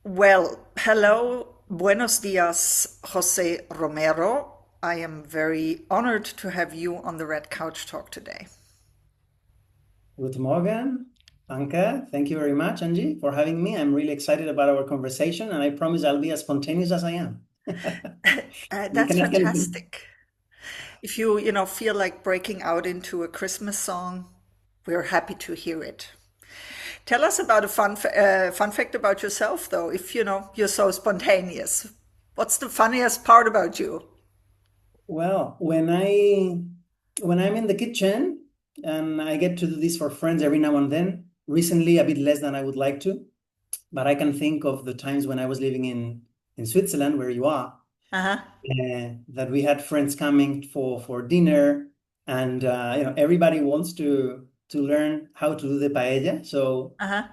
Well, hello, buenos dias, José Romero. I am very honored to have you on the Red Couch Talk today. Good morning, Anka. Thank you very much, Angie, for having me. I'm really excited about our conversation, and I promise I'll be as spontaneous as I am. You That's can ask anything. fantastic. If you feel like breaking out into a Christmas song, we're happy to hear it. Tell us about a fun fact about yourself, though, if you're so spontaneous. What's the funniest part about you? Well, when I'm in the kitchen and I get to do this for friends every now and then, recently a bit less than I would like to, but I can think of the times when I was living in Switzerland, where you are, Uh-huh. that we had friends coming for dinner, and everybody wants to learn how to do the paella. So Uh-huh.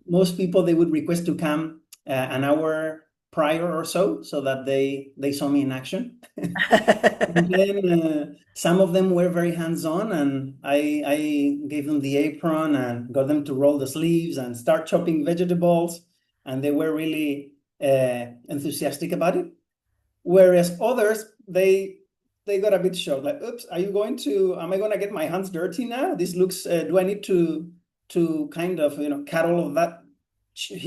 most people they would request to come an hour prior or so that they saw me in action. And then some of them were very hands-on, and I gave them the apron and got them to roll the sleeves and start chopping vegetables, and they were really enthusiastic about it. Whereas others, they got a bit shocked, like, "Oops, am I going to get my hands dirty now? This looks, do I need to kind of, cut all of that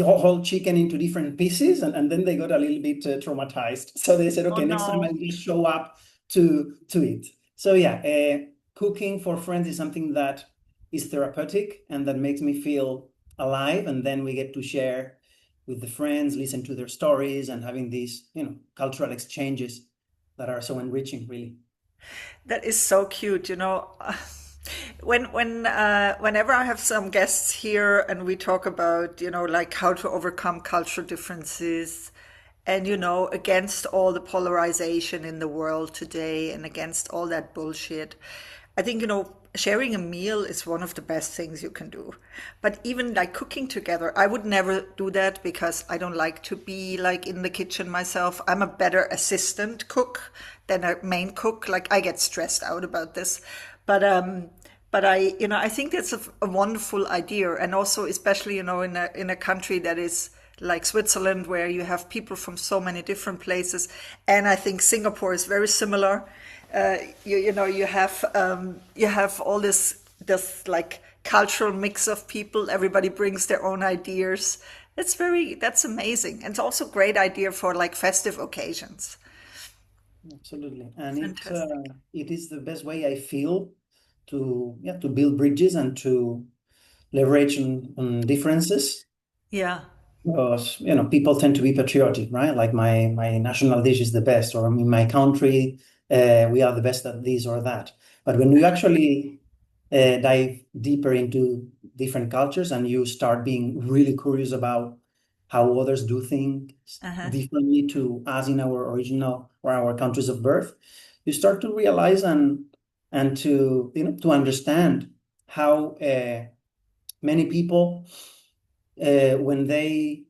whole chicken into different pieces?" And then they got a little bit traumatized. So they said, Oh "Okay, next time no. I'll just show up to eat." So yeah, cooking for friends is something that is therapeutic and that makes me feel alive. And then we get to share with the friends, listen to their stories, and having these, cultural exchanges that are so enriching, really. That is so cute, you know. Whenever I have some guests here and we talk about, like how to overcome cultural differences and, against all the polarization in the world today and against all that bullshit, I think, sharing a meal is one of the best things you can do. But even like cooking together, I would never do that because I don't like to be like in the kitchen myself. I'm a better assistant cook than a main cook. Like I get stressed out about this. But I think that's a wonderful idea. And also especially, in a country that is like Switzerland, where you have people from so many different places. And I think Singapore is very similar. You have all this like cultural mix of people. Everybody brings their own ideas. That's amazing. And it's also a great idea for like festive occasions. Absolutely. And Fantastic. it is the best way I feel to build bridges and to leverage on differences. Yeah. Because people tend to be patriotic, right? Like my national dish is the best, or in my country we are the best at this or that. But when you actually dive deeper into different cultures and you start being really curious about how others do things Uh-huh. differently to us in our original or our countries of birth, you start to realize and to understand how many people when they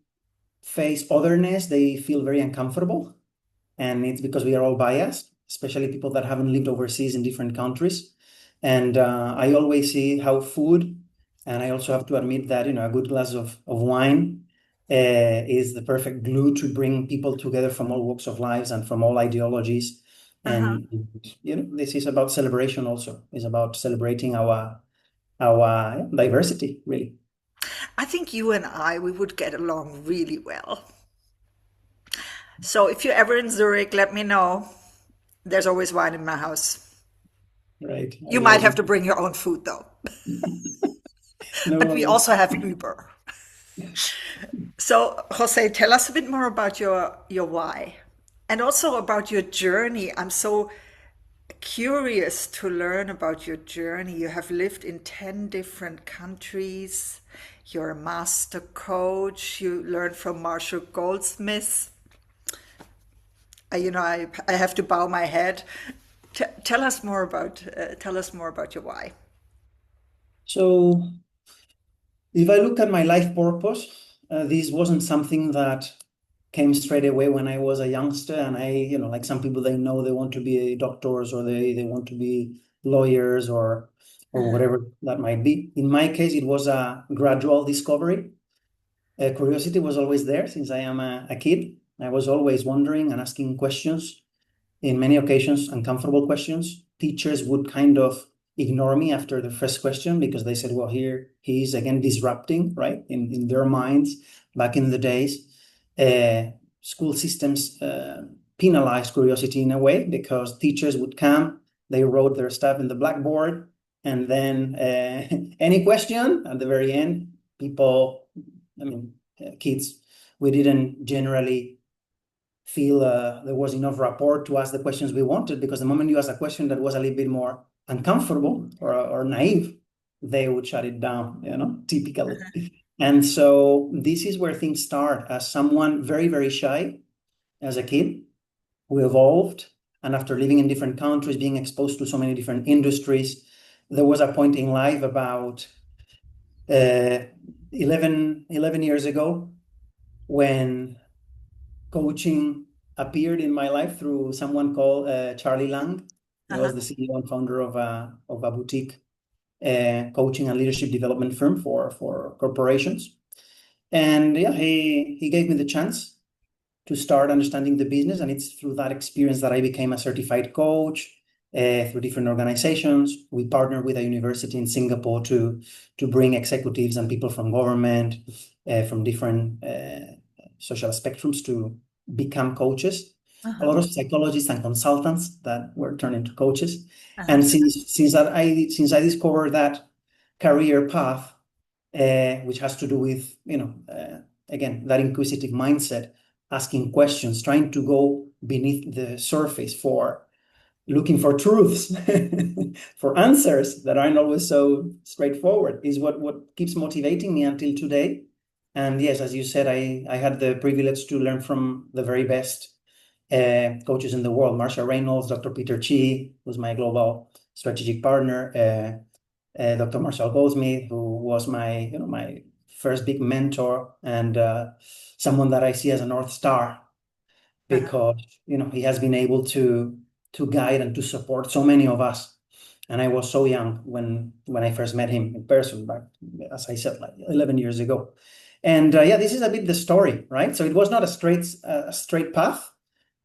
face otherness, they feel very uncomfortable. And it's because we are all biased, especially people that haven't lived overseas in different countries. And I always see how food, and I also have to admit that, a good glass of wine is the perfect glue to bring people together from all walks of lives and from all ideologies. Uh-huh. And, this is about celebration also. It's about celebrating our diversity, really. I think you and we would get along really well. So if you're ever in Zurich, let me know. There's always wine in my house. Right. I You will might let have you. to bring your own food though. No But we worries. also have Uber. So, Jose, tell us a bit more about your why and also about your journey. I'm so curious to learn about your journey. You have lived in 10 different countries. You're a master coach. You learned from Marshall Goldsmith. I have to bow my head. Tell us more about your why. So if I look at my life purpose, this wasn't something that came straight away when I was a youngster. And like some people, they know they want to be doctors or they want to be lawyers or Uh-huh. whatever that might be. In my case, it was a gradual discovery. Curiosity was always there since I am a kid. I was always wondering and asking questions, in many occasions, uncomfortable questions. Teachers would kind of ignore me after the first question because they said, well, here he is again disrupting, right? In their minds, back in the days, school systems penalized curiosity in a way because teachers would come, they wrote their stuff in the blackboard, and then any question at the very end, people, I mean, kids, we didn't generally feel there was enough rapport to ask the questions we wanted, because the moment you ask a question that was a little bit more uncomfortable or naive, they would shut it down, typically. And so this is where things start. As someone very, very shy as a kid, we evolved. And after living in different countries, being exposed to so many different industries, there was a point in life about 11 years ago when coaching appeared in my life through someone called Charlie Lang. He was Uh-huh. the CEO and founder of a boutique coaching and leadership development firm for corporations. And yeah, he gave me the chance to start understanding the business. And it's through that experience that I became a certified coach through different organizations. We partnered with a university in Singapore to bring executives and people from government, from different social spectrums to become coaches. A Uh-huh. lot of psychologists and consultants that were turned into coaches. Uh-huh. And since I discovered that career path, which has to do with, again, that inquisitive mindset, asking questions, trying to go beneath the surface for looking for truths, for answers that aren't always so straightforward, is what keeps motivating me until today. And yes, as you said, I had the privilege to learn from the very best coaches in the world. Marsha Reynolds, Dr. Peter Chi, who's my global strategic partner, Dr. Marshall Goldsmith, who was my first big mentor, and someone that I see as a North Star, Uh-huh. because he has been able to guide and to support so many of us. And I was so young when I first met him in person, back, as I said, like 11 years ago. And yeah, this is a bit the story, right? So it was not a straight path.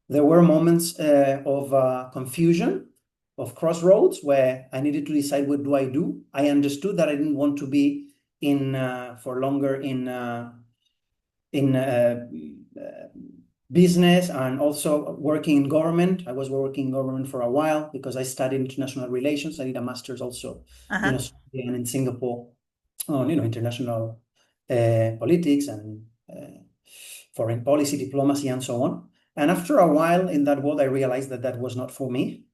There were moments of confusion, of crossroads, where I needed to decide, what do I do? I understood that I didn't want to be in for longer in business, and also working in government. I was working in government for a while because I studied international relations. I did a master's also in Uh-huh. Australia and in Singapore on international politics and foreign policy, diplomacy, and so on. And after a while in that world, I realized that that was not for me.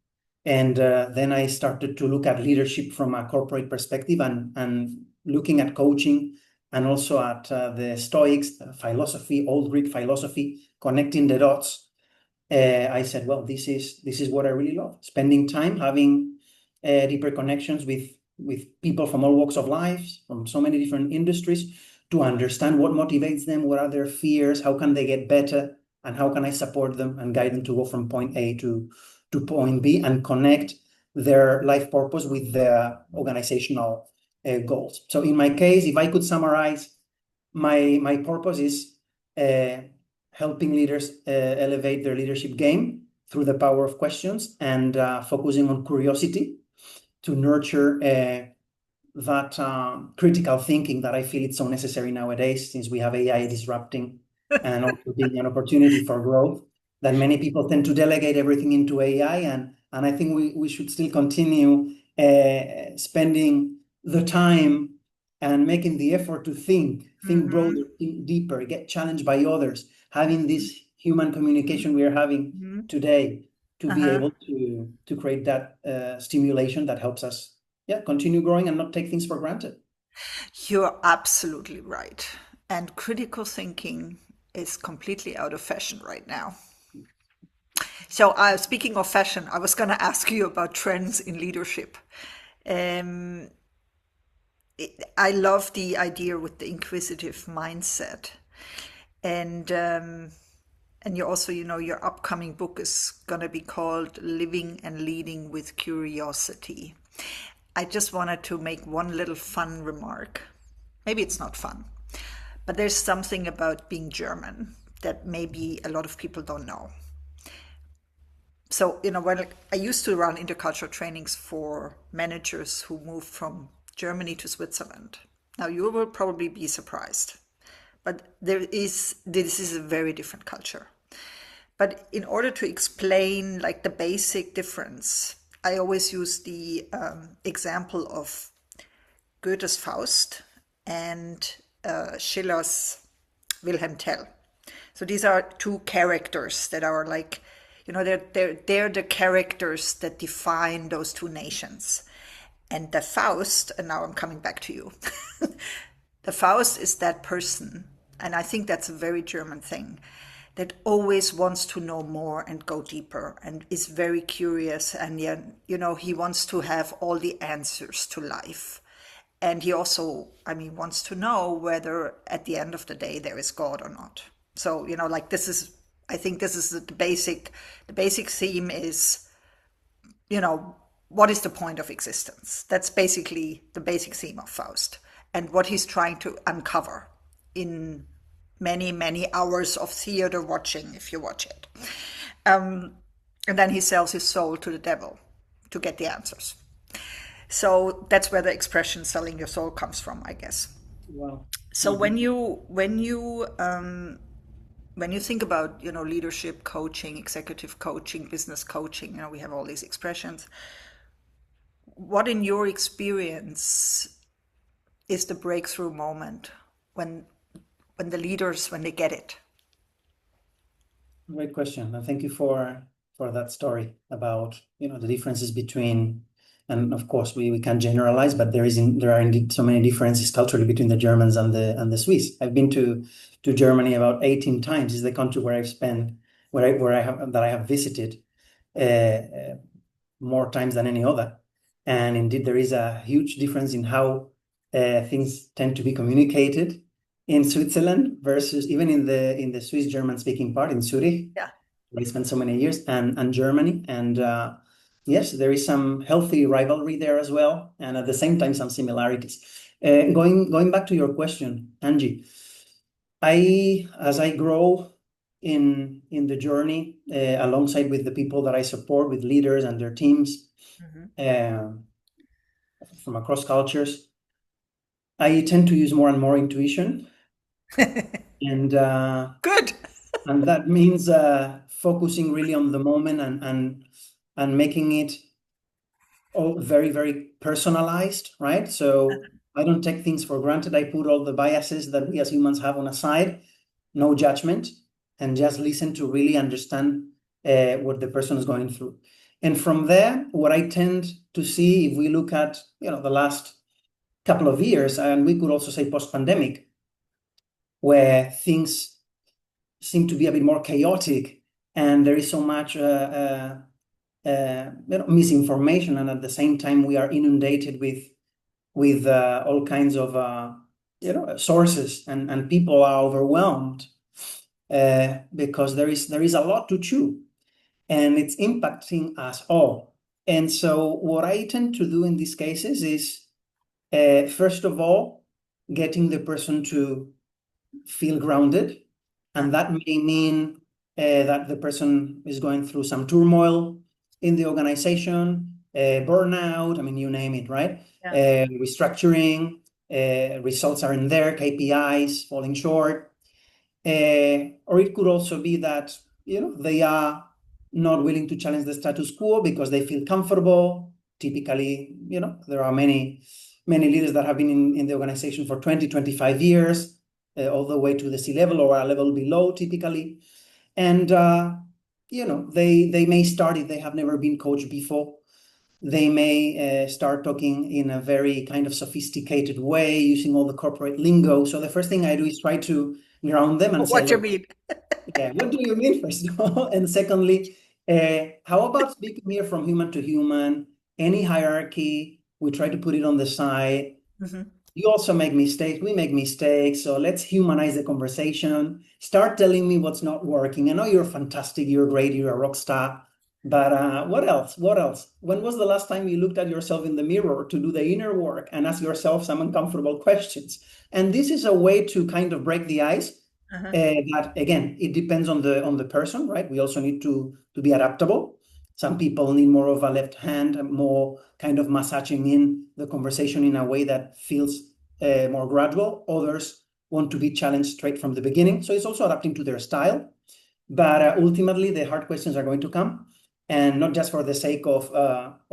And then I started to look at leadership from a corporate perspective, and looking at coaching, and also at the Stoics philosophy, old Greek philosophy, connecting the dots. I said, well, this is what I really love: spending time having deeper connections with people from all walks of life, from so many different industries, to understand what motivates them, what are their fears, how can they get better, and how can I support them and guide them to go from point A to point B, and connect their life purpose with their organizational goals. So in my case, if I could summarize, my purpose is helping leaders elevate their leadership game through the power of questions, and focusing on curiosity to nurture that critical thinking that I feel it's so necessary nowadays, since we have AI disrupting and also being an opportunity for growth, that many people tend to delegate everything into AI. And I think we should still continue spending the time and making the effort to think Mm-hmm. broader, think deeper, get challenged by others, having this human communication we are having Mm-hmm. today, to be Uh-huh. able to create that stimulation that helps us, yeah, continue growing and not take things for granted. You're absolutely right. And critical thinking is completely out of fashion right now. So, speaking of fashion, I was going to ask you about trends in leadership. Um, I love the idea with the inquisitive mindset, and you also, your upcoming book is going to be called "Living and Leading with Curiosity." I just wanted to make one little fun remark. Maybe it's not fun, But there's something about being German that maybe a lot of people don't know. So, when I used to run intercultural trainings for managers who moved from Germany to Switzerland. Now, you will probably be surprised, but this is a very different culture. But in order to explain like the basic difference, I always use the example of Goethe's Faust and Schiller's Wilhelm Tell. So these are two characters that are like, they're the characters that define those two nations. And the Faust, and now I'm coming back to you. The Faust is that person, and I think that's a very German thing, that always wants to know more and go deeper and is very curious. And, he wants to have all the answers to life. And he also, wants to know whether at the end of the day there is God or not. So, I think this is the basic theme is, what is the point of existence? That's basically the basic theme of Faust and what he's trying to uncover in many, many hours of theater watching, if you watch it. And then he sells his soul to the devil to get the answers. So that's where the expression "selling your soul" comes from, I guess. Wow. So when you think about leadership coaching, executive coaching, business coaching, we have all these expressions. What in your experience is the breakthrough moment when the leaders, when they get it? Great question, and thank you for that story about the differences between, and of course we can't generalize, but there are indeed so many differences culturally between the Germans and the Swiss. I've been to Germany about 18 times. It's the country where I have visited more times than any other, and indeed there is a huge difference in how things tend to be communicated in Switzerland versus even in the Swiss German speaking part in Zurich. Yeah. Where I spent so many years, and Germany, and yes, there is some healthy rivalry there as well, and at the same time some similarities. Going back to your question, Angie, as I grow in the journey alongside with the people that I support, with leaders and their teams from across cultures, I tend to use more and more intuition, and Good. and that means focusing really on the moment and making it all very, very personalized, right? So I don't take things for granted. I put all the biases that we as humans have on a side, no judgment, and just listen to really understand what the person is going through. And from there, what I tend to see, if we look at the last couple of years, and we could also say post-pandemic, where things seem to be a bit more chaotic, and there is so much misinformation, and at the same time we are inundated with all kinds of sources, and people are overwhelmed because there is a lot to chew, and it's impacting us all. And so what I tend to do in these cases is first of all getting the person to feel grounded, and that may mean that the person is going through some turmoil in the organization, burnout, you name it, right? Yeah. Restructuring, results are in there, KPIs falling short. Or it could also be that, they are not willing to challenge the status quo because they feel comfortable. Typically, there are many leaders that have been in the organization for 20, 25 years, all the way to the C-level or a level below, typically. And, they may start, if they have never been coached before, they may start talking in a very kind of sophisticated way, using all the corporate lingo. So the first thing I do is try to ground them and say, What do you look, mean? yeah, what do you mean, first of all? And secondly, how about speaking here from human to human? Any hierarchy, we try to put it on the side. You also make mistakes, we make mistakes, so let's humanize the conversation. Start telling me what's not working. I know you're fantastic, you're great, you're a rock star, But what else? What else? When was the last time you looked at yourself in the mirror to do the inner work and ask yourself some uncomfortable questions? And this is a way to kind of break the ice. Uh-huh. That again, it depends on the person, right? We also need to be adaptable. Some people need more of a left hand, and more kind of massaging in the conversation in a way that feels more gradual. Others want to be challenged straight from the beginning. So it's also adapting to their style. But ultimately, the hard questions are going to come, and not just for the sake of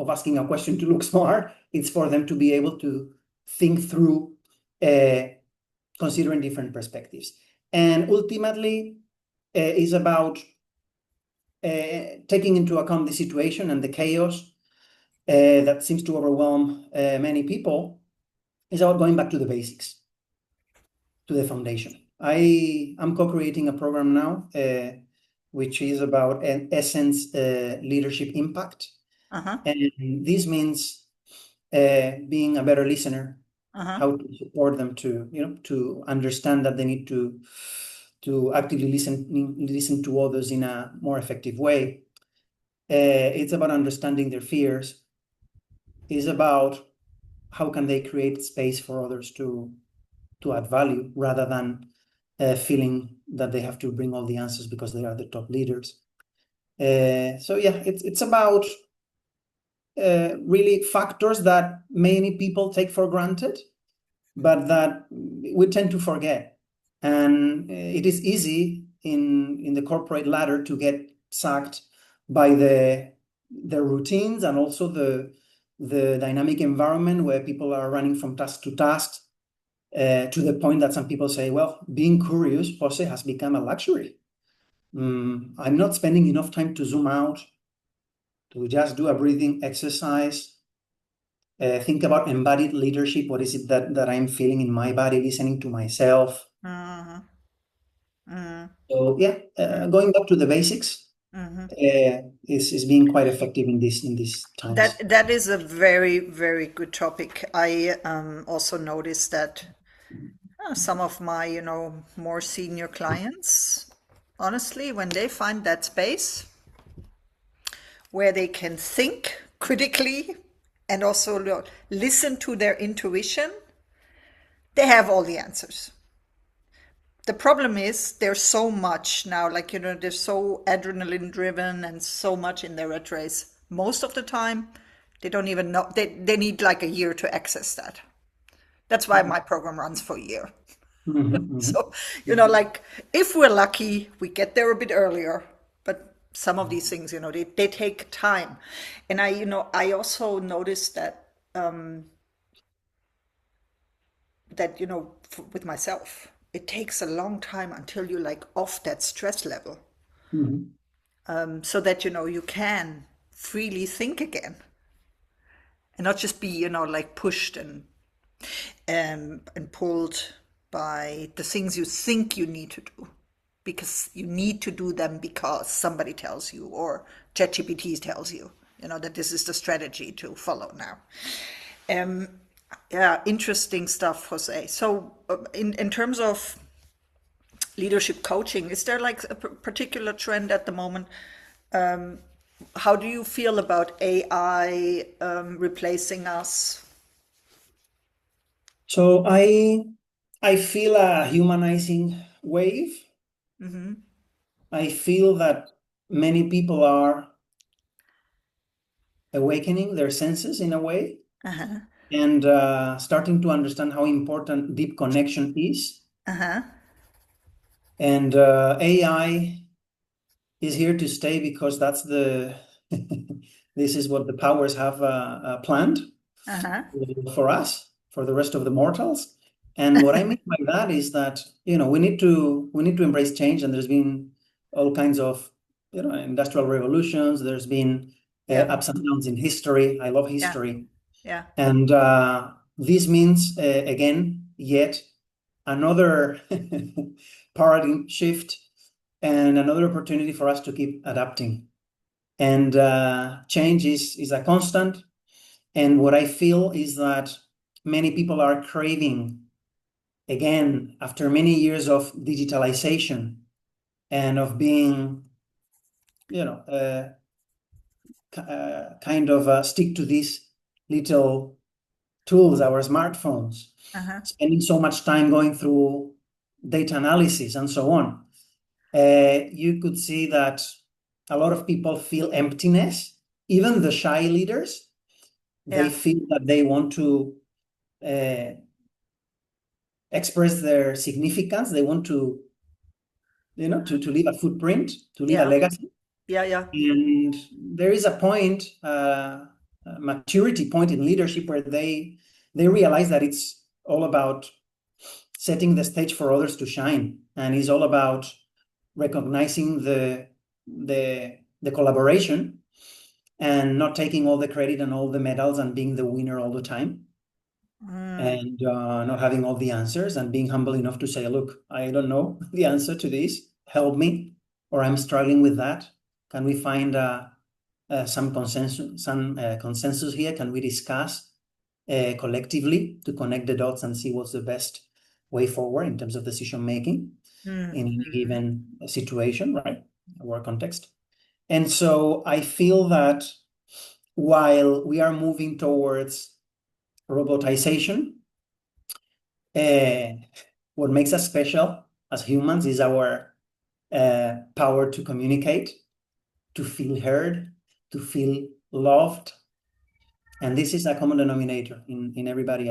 asking a question to look smart. It's for them to be able to think through, considering different perspectives. And ultimately, is about taking into account the situation and the chaos that seems to overwhelm many people. Is about going back to the basics, to the foundation. I am co-creating a program now, which is about an ESSSENCE Leadership Impact. Uh-huh. And this means being a better listener, Uh-huh. how to support them to understand that they need to actively listen to others in a more effective way. It's about understanding their fears. It's about how can they create space for others to add value rather than feeling that they have to bring all the answers because they are the top leaders. So yeah, it's about really factors that many people take for granted, but that we tend to forget. And it is easy in the corporate ladder to get sucked by the routines and also the dynamic environment where people are running from task to task, to the point that some people say, well, being curious, Jose, has become a luxury. I'm not spending enough time to zoom out, to just do a breathing exercise, think about embodied leadership. What is it that I'm feeling in my body, listening to myself? Uh-huh. Uh-huh. So yeah, Uh-huh. going back to the basics Uh-huh. is being quite effective in these times. That is a very, very good topic. I also noticed that some of my, more senior clients, honestly, when they find that space where they can think critically and also listen to their intuition, they have all the answers. The problem is there's so much now, like, they're so adrenaline driven and so much in their rat race. Most of the time, they don't even know, they need like a year to access that. That's why my program runs for a year. Mhm, So, like, if we're lucky, we get there a bit earlier. But some of these things, they take time. And I also noticed that, with myself, it takes a long time until you're like off that stress level, mhm, so that, you can freely think again and not just be, like pushed and pulled by the things you think you need to do because you need to do them because somebody tells you or ChatGPT tells you, that this is the strategy to follow now. Um, yeah, interesting stuff, Jose. So, in terms of leadership coaching, is there like a particular trend at the moment? How do you feel about AI replacing us? So I feel a humanizing wave. I feel that many people are awakening their senses in a way, Uh-huh. and starting to understand how important deep connection is. Uh-huh. And AI is here to stay because that's this is what the powers have planned Uh-huh. for us, for the rest of the mortals. And what I mean by that is that, we need to embrace change. And there's been all kinds of, industrial revolutions. There's been Yeah. ups and downs in history. I love Yeah. history. Yeah. And this means, again, yet another paradigm shift and another opportunity for us to keep adapting. And change is a constant. And what I feel is that many people are craving, again, after many years of digitalization and of being, you know, kind of stick to these little tools, our smartphones, Uh-huh. spending so much time going through data analysis and so on, you could see that a lot of people feel emptiness. Even the shy leaders, they Yeah. feel that they want to express their significance. They want to, to leave a footprint, to leave a Yeah. legacy. Yeah. Yeah. And there is a point, a maturity point in leadership where they realize that it's all about setting the stage for others to shine, and it's all about recognizing the collaboration and not taking all the credit and all the medals and being the winner all the time, Mm. and not having all the answers, and being humble enough to say, look, I don't know the answer to this, help me, or I'm struggling with that. Can we find some consensus here? Can we discuss collectively to connect the dots and see what's the best way forward in terms of decision making in any Mm-hmm. given situation, right? Work context. And so I feel that while we are moving towards robotization, what makes us special as humans is our power to communicate, to feel heard, to feel loved. And this is a common denominator in everybody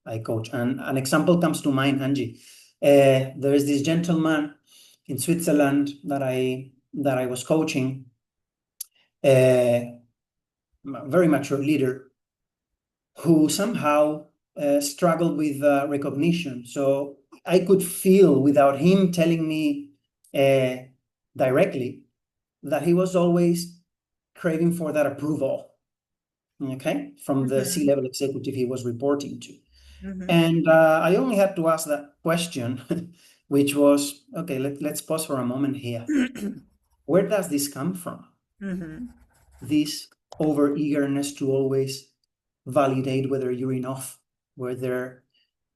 I coach. And an example comes to mind, Angie. There is this gentleman in Switzerland that I was coaching, a very mature leader who somehow struggled with recognition. So I could feel, without him telling me directly, that he was always craving for that approval, okay, from the Mm-hmm. C-level executive he was reporting to. Mm-hmm. And I only had to ask that question, which was, okay, let's pause for a moment here. Where does this come from? Mm-hmm. This over eagerness to always validate whether you're enough, whether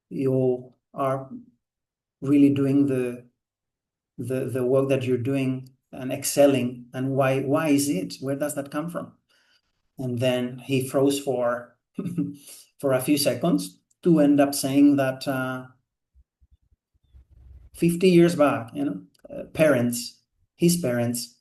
you are really doing the work that you're doing and excelling, and why is it? Where does that come from? And then he froze for for a few seconds to end up saying that 50 years back, his parents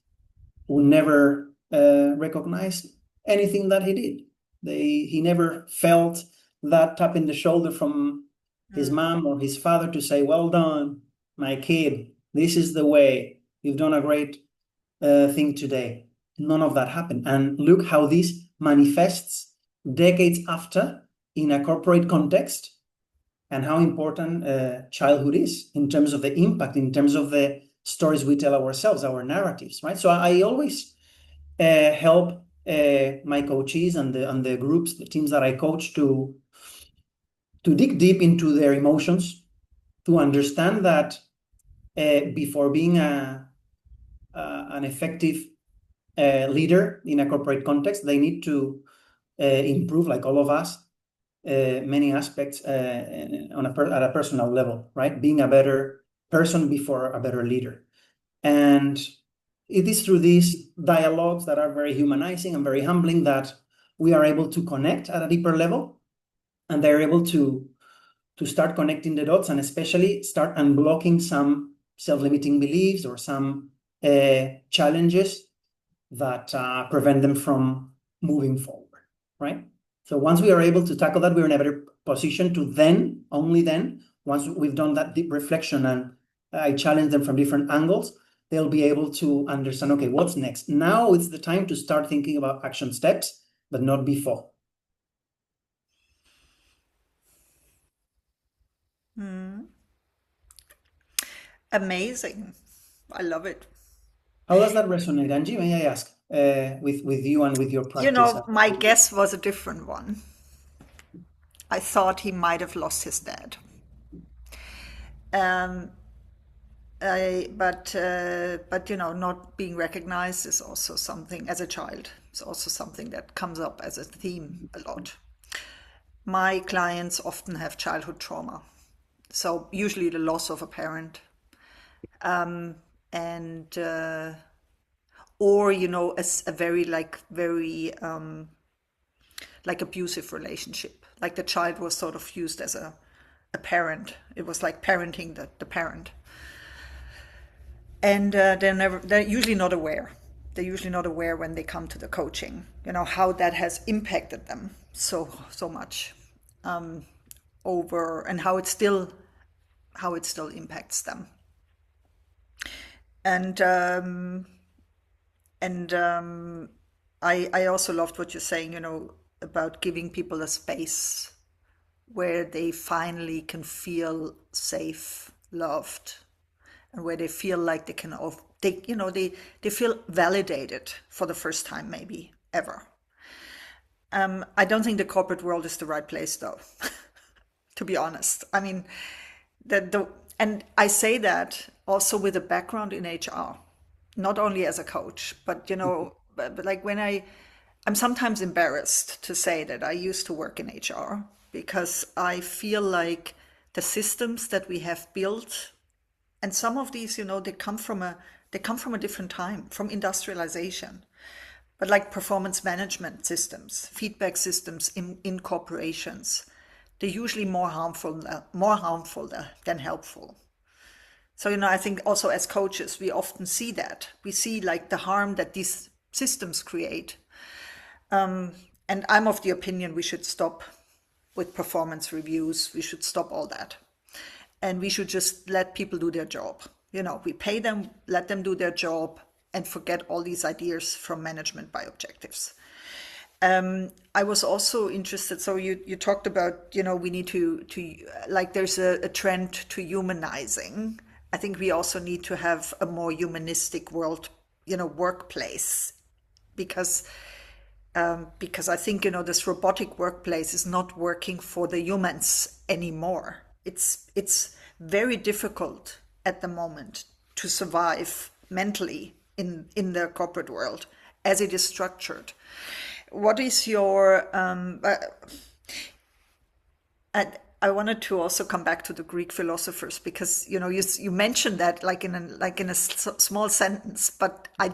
would never recognize anything that he did. He never felt that tap in the shoulder from his mom or his father to say, well done, my kid, this is the way, you've done a great thing today. None of that happened. And look how this manifests decades after in a corporate context, and how important childhood is in terms of the impact, in terms of the stories we tell ourselves, our narratives, right? So I always help my coaches and the groups, the teams that I coach to dig deep into their emotions, to understand that before being an effective leader in a corporate context, they need to improve, like all of us, many aspects at a personal level, right? Being a better person before a better leader. And it is through these dialogues that are very humanizing and very humbling that we are able to connect at a deeper level, and they're able to start connecting the dots, and especially start unblocking some self-limiting beliefs or some challenges that prevent them from moving forward, right? So once we are able to tackle that, we're in a better position to then, only then, once we've done that deep reflection and I challenge them from different angles, they'll be able to understand, okay, what's next? Now it's the time to start thinking about action steps, but not before. Amazing. I love it. How does that resonate, Angie? May I ask, with you and with your You practice? know, my guess was a different one. I thought he might have lost his dad. Um, but you know, not being recognized is also something as a child. It's also something that comes up as a theme a lot. My clients often have childhood trauma, so usually the loss of a parent, and or a very like abusive relationship, like the child was sort of used as a parent. It was like parenting the parent. And they're usually not aware. They're usually not aware when they come to the coaching, how that has impacted them so much, over, and how it still impacts them. And I also loved what you're saying, about giving people a space where they finally can feel safe, loved, and where they feel like they can, they feel validated for the first time, maybe ever. I don't think the corporate world is the right place, though, to be honest. I mean, and I say that also with a background in HR, not only as a coach, but but like I'm sometimes embarrassed to say that I used to work in HR, because I feel like the systems that we have built, and some of these, they come from a different time, from industrialization. But like performance management systems, feedback systems in corporations, they're usually more harmful than helpful. So, I think also as coaches, we often see that. We see like the harm that these systems create. And I'm of the opinion we should stop with performance reviews. We should stop all that. And we should just let people do their job. We pay them, let them do their job, and forget all these ideas from management by objectives. I was also interested. So you talked about, we need to like there's a trend to humanizing. I think we also need to have a more humanistic world, workplace, because I think, this robotic workplace is not working for the humans anymore. It's very difficult at the moment to survive mentally in the corporate world as it is structured. What is your I wanted to also come back to the Greek philosophers, because you mentioned that like in a small sentence, but Sorry.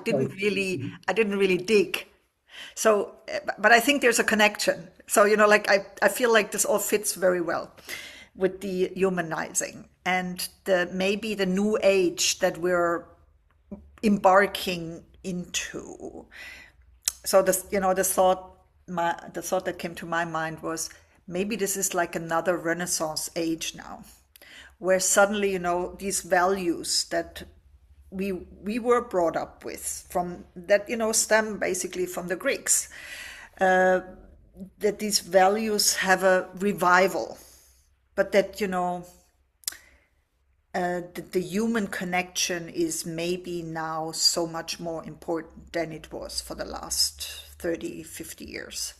I didn't really dig. So, but I think there's a connection. So, like I feel like this all fits very well with the humanizing and maybe the new age that we're embarking into. So the thought that came to my mind was, maybe this is like another Renaissance age now, where suddenly, these values that we were brought up with, from that, stem basically from the Greeks, that these values have a revival, but that, the human connection is maybe now so much more important than it was for the last 30, 50 years.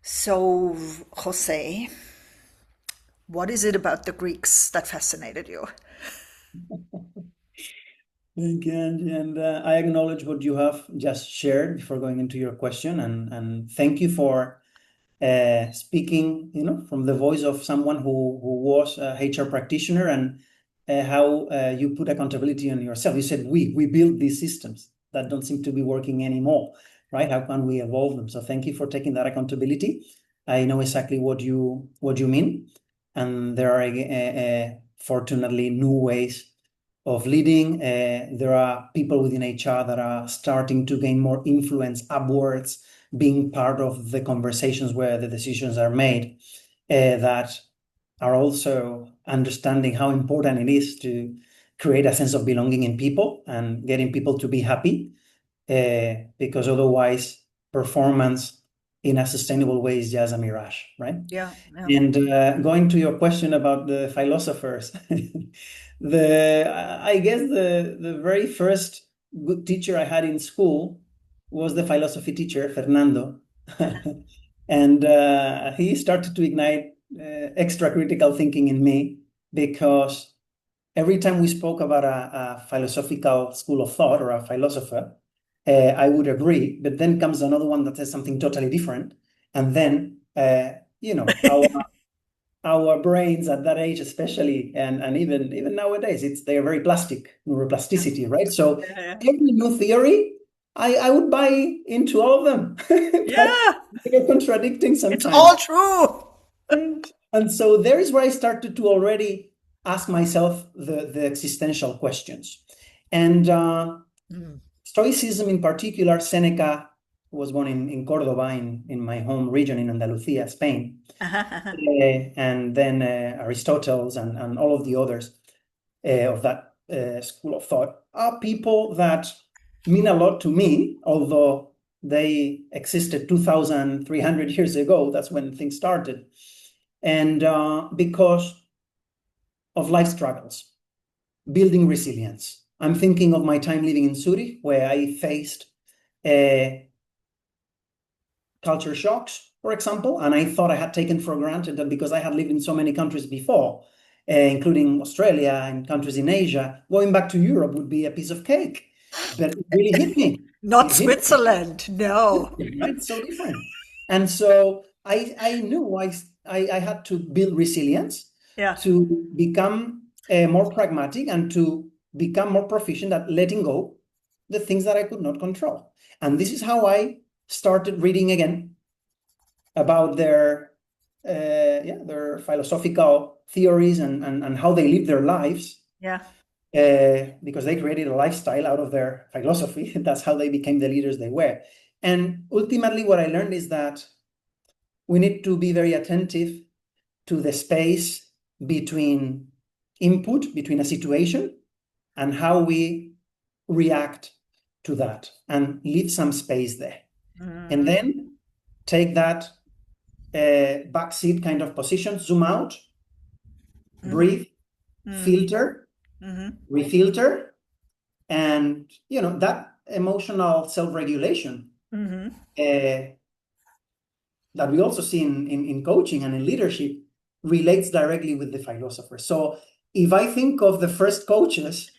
So, Jose, what is it about the Greeks that fascinated you? Thank you, Angie. And I acknowledge what you have just shared before going into your question, and thank you for speaking, from the voice of someone who was a HR practitioner, and how you put accountability on yourself. You said we build these systems that don't seem to be working anymore, right? How can we evolve them? So thank you for taking that accountability. I know exactly what you mean, and there are fortunately new ways of leading. There are people within HR that are starting to gain more influence upwards, being part of the conversations where the decisions are made, that are also understanding how important it is to create a sense of belonging in people and getting people to be happy, because otherwise performance in a sustainable way is just a mirage, right? Yeah, yeah. And going to your question about the philosophers, I guess the very first good teacher I had in school was the philosophy teacher, Fernando. And he started to ignite extra critical thinking in me, because every time we spoke about a philosophical school of thought or a philosopher, I would agree, but then comes another one that says something totally different. And then, our our brains at that age, especially, and even nowadays, they're very plastic, neuroplasticity, right? So Yeah. every new theory, I would buy into all of them, but Yeah, they're contradicting it's all sometimes. true. And so there is where I started to already ask myself the existential questions. And Mm. Stoicism in particular, Seneca was born in Cordoba, in my home region in Andalusia, Spain. And then Aristotle's and all of the others of that school of thought are people that mean a lot to me, although they existed 2,300 years ago. That's when things started. And because of life struggles, building resilience. I'm thinking of my time living in Zurich, where I faced uh, culture shocks, for example, and I thought I had taken for granted that because I had lived in so many countries before, including Australia and countries in Asia, going back to Europe would be a piece of cake. But it really hit me. Not It hit me, Switzerland, no. right? So different. And so I knew I had to build resilience Yeah. to become more pragmatic and to become more proficient at letting go the things that I could not control. And this is how I started reading again about their philosophical theories and how they live their lives, Yeah. because they created a lifestyle out of their philosophy. That's how they became the leaders they were. And ultimately, what I learned is that we need to be very attentive to the space between input, between a situation, and how we react to that, and leave some space there. And Mm, then take that backseat kind of position, zoom out, mhm, breathe, mm, filter, mhm, refilter, and that emotional self-regulation mhm. uh, that we also see in coaching and in leadership relates directly with the philosopher. So if I think of the first coaches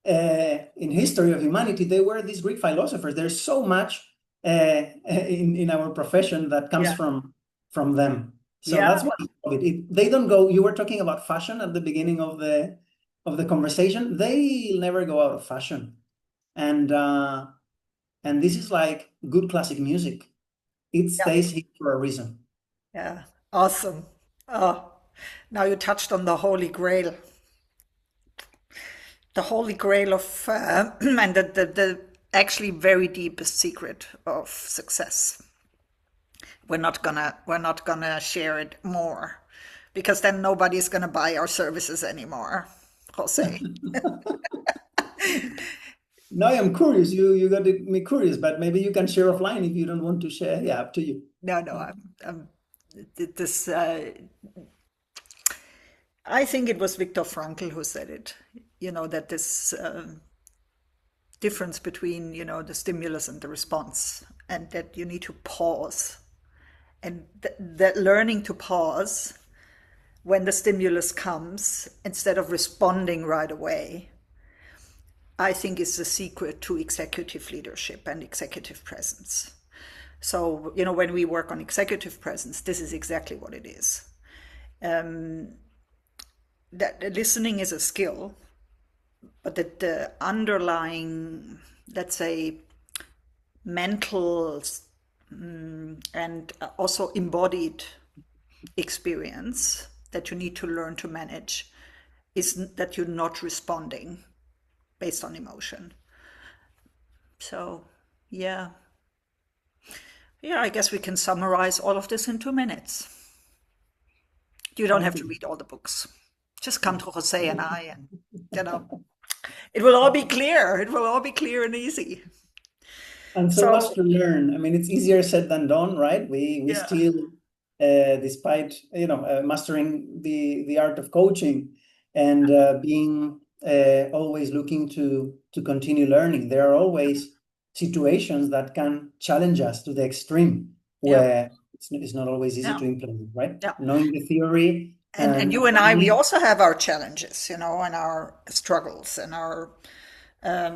in history of humanity, they were these Greek philosophers. There's so much in our profession that comes Yeah. from them. So Yeah. that's why they don't go. You were talking about fashion at the beginning of the conversation. They never go out of fashion, and this is like good classic music. It Yeah. stays here for a reason. Yeah. Awesome. Oh, now you touched on the Holy Grail. The Holy Grail of, and the actually very deepest secret of success. We're not gonna share it more because then nobody's gonna buy our services anymore, Jose. Now I'm curious. You got me curious, but maybe you can share offline if you don't want to share. Yeah, up to you. No, no, I'm this. I think it was Viktor Frankl who said it. That this difference between the stimulus and the response, and that you need to pause, and that learning to pause when the stimulus comes instead of responding right away, I think is the secret to executive leadership and executive presence. So, when we work on executive presence, this is exactly what it is. That listening is a skill, but that the underlying, let's say, mental and also embodied experience that you need to learn to manage is that you're not responding based on emotion. So, yeah. Yeah, I guess we can summarize all of this in 2 minutes. You don't have to read all the books. Just come to Jose and I, and you know, it will all be clear. It will all be clear and easy. And so much So, to learn. I mean, it's easier said than done, right? We yeah, still, despite mastering the art of coaching and being always looking to continue learning, there are always situations that can challenge us to the extreme, yeah, where it's not always easy yeah, to implement, right? yeah. Knowing the theory And and you and I, we applying. also have our challenges, and our struggles and our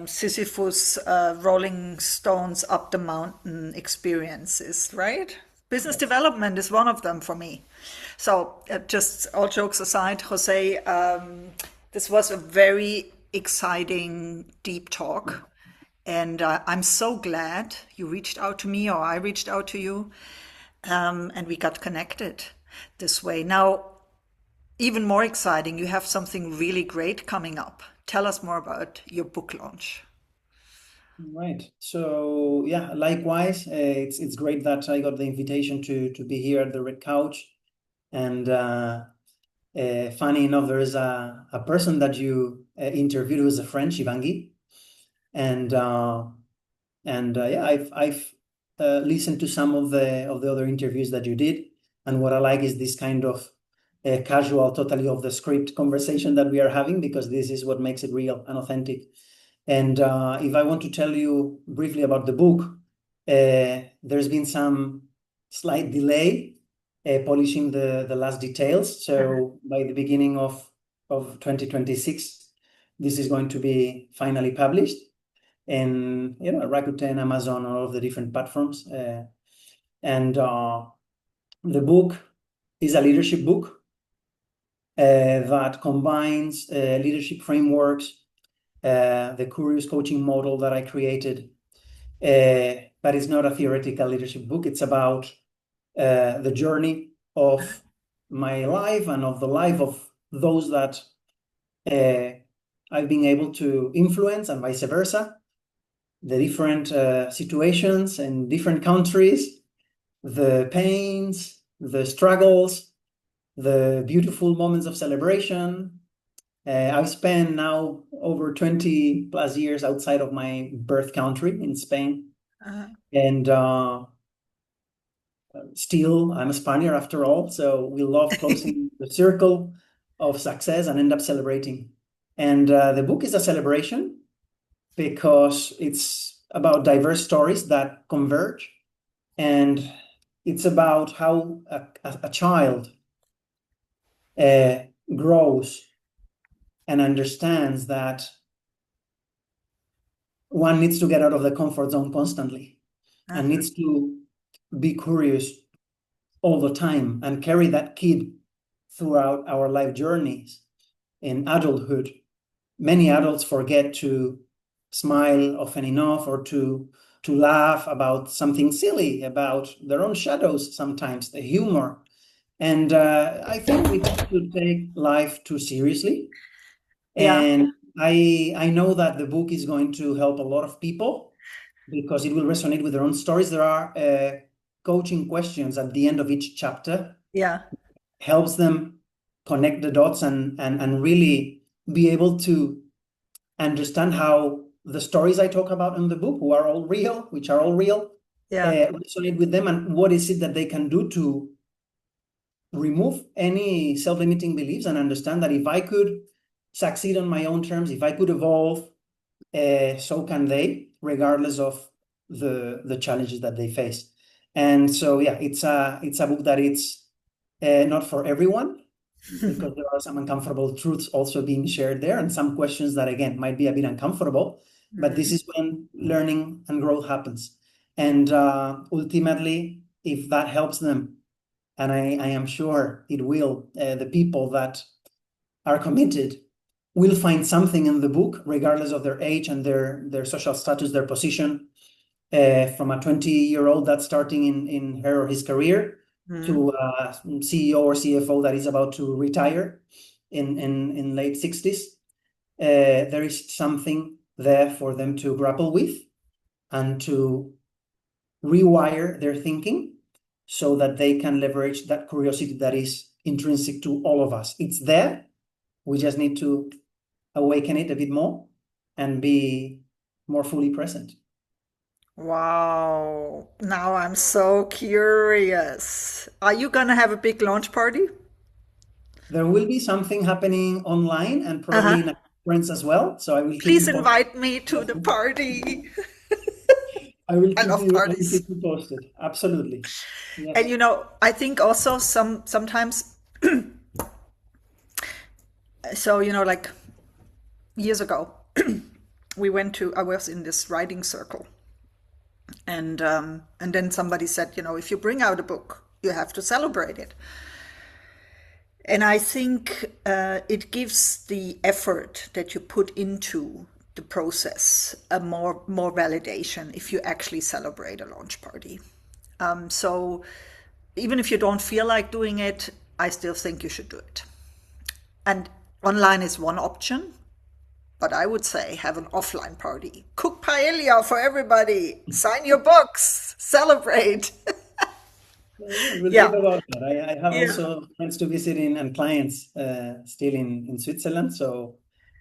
Sisyphus rolling stones up the mountain experiences, right? Business Yes. development is one of them for me. So, just all jokes aside, Jose, this was a very exciting, deep talk. And I'm so glad you reached out to me or I reached out to you, and we got connected this way. Now, even more exciting, you have something really great coming up. Tell us more about your book launch. Right. So yeah, likewise, it's great that I got the invitation to be here at the Red Couch. And funny enough, there is a person that you interviewed who's a French, Ivangi, and yeah, I've listened to some of the other interviews that you did, and what I like is this kind of casual, totally off the script conversation that we are having, because this is what makes it real and authentic. And if I want to tell you briefly about the book, there's been some slight delay polishing the last details. So by the beginning of 2026, this is going to be finally published in Rakuten, Amazon, all of the different platforms. And the book is a leadership book that combines leadership frameworks, the curious coaching model that I created, but it's not a theoretical leadership book. It's about the journey of my life and of the life of those that I've been able to influence, and vice versa. The different situations in different countries, the pains, the struggles, the beautiful moments of celebration. I've spent now over 20 plus years outside of my birth country in Spain. And still, I'm a Spaniard after all. So we love closing the circle of success and end up celebrating. And the book is a celebration because it's about diverse stories that converge. And it's about how a child grows and understands that one needs to get out of the comfort zone constantly and needs to be curious all the time and carry that kid throughout our life journeys in adulthood. Many adults forget to smile often enough, or to laugh about something silly, about their own shadows sometimes, the humor. And I think we tend to take life too seriously. Yeah, And I know that the book is going to help a lot of people because it will resonate with their own stories. There are coaching questions at the end of each chapter, yeah, helps them connect the dots and really be able to understand how the stories I talk about in the book, which are all real, yeah, resonate with them, and what is it that they can do to remove any self-limiting beliefs and understand that if I could succeed on my own terms, if I could evolve, so can they, regardless of the challenges that they face. And so, yeah, it's a book that it's not for everyone, because there are some uncomfortable truths also being shared there, and some questions that, again, might be a bit uncomfortable. But this is when learning and growth happens. And ultimately, if that helps them, and I am sure it will, the people that are committed will find something in the book, regardless of their age and their social status, their position, from a 20-year-old that's starting in her or his career to a CEO or CFO that is about to retire in late 60s. There is something there for them to grapple with and to rewire their thinking so that they can leverage that curiosity that is intrinsic to all of us. It's there. We just need to awaken it a bit more and be more fully present. Wow. Now I'm so curious. Are you gonna have a big launch party? There will be something happening online and probably in Uh-huh. a conference as well. So I will keep Please you posted. invite me to the party. I love I will parties. keep you posted. Absolutely. And Yes. I think also sometimes, so like years ago, I was in this writing circle, and then somebody said, if you bring out a book, you have to celebrate it. And I think it gives the effort that you put into the process a more validation if you actually celebrate a launch party. So even if you don't feel like doing it, I still think you should do it. And online is one option, but I would say have an offline party. Cook paella for everybody. Sign your books. Celebrate. We'll Yeah. talk about that. I have Yeah. also friends to visit in and clients still in Switzerland. So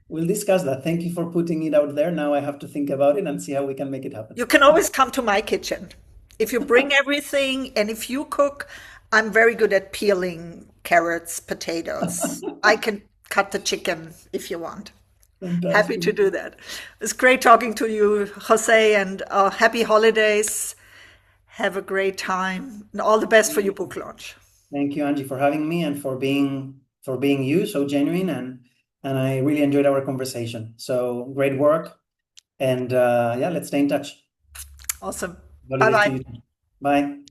we'll discuss that. Thank you for putting it out there. Now I have to think about it and see how we can make it happen. You can always come to my kitchen. If you bring everything and if you cook, I'm very good at peeling carrots, potatoes. I can cut the chicken if you want. Happy Fantastic. to do that. It's great talking to you, Jose, and happy holidays. Have a great time and all the best for your book launch. Thank you, Angie, for having me and for being you, so genuine, and I really enjoyed our conversation. So great work, and yeah, let's stay in touch. Awesome. Bye Holidays to bye. you. Bye.